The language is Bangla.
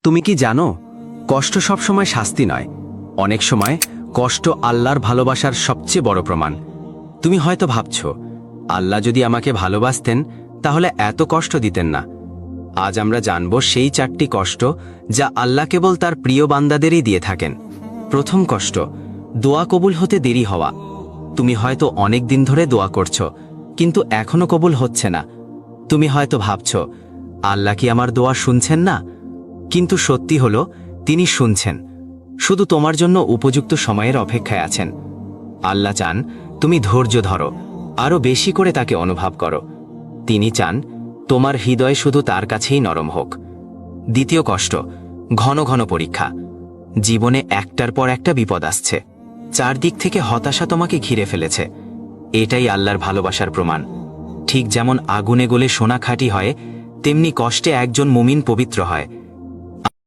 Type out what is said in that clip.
তুমি কি জানো, কষ্ট সবসময় শাস্তি নয়, অনেক সময় কষ্ট আল্লাহর ভালোবাসার সবচেয়ে বড় প্রমাণ। তুমি হয়তো ভাবছ, আল্লাহ যদি আমাকে ভালোবাসতেন তাহলে এত কষ্ট দিতেন না। আজ আমরা জানব সেই 4টি কষ্ট যা আল্লাহ কেবল তার প্রিয় বান্দাদেরই দিয়ে থাকেন। প্রথম কষ্ট, দোয়া কবুল হতে দেরি হওয়া। তুমি হয়তো অনেক দিন ধরে দোয়া করছো, কিন্তু এখনো কবুল হচ্ছে না। তুমি হয়তো ভাবছ, আল্লাহ কি আমার দোয়া শুনছেন না? কিন্তু সত্যি হলো, তিনি শুনছেন, শুধু তোমার জন্য উপযুক্ত সময়ের অপেক্ষায় আছেন। আল্লাহ চান তুমি ধৈর্য ধরো, আরও বেশি করে তাকে অনুভব করো। তিনি চান তোমার হৃদয় শুধু তার কাছেই নরম হোক। দ্বিতীয় কষ্ট, ঘন ঘন পরীক্ষা। জীবনে একটার পর একটা বিপদ আসছে, চারদিক থেকে হতাশা তোমাকে ঘিরে ফেলেছে। এটাই আল্লাহর ভালোবাসার প্রমাণ। ঠিক যেমন আগুনে গলে সোনা খাঁটি হয়, তেমনি কষ্টে একজন মুমিন পবিত্র হয়।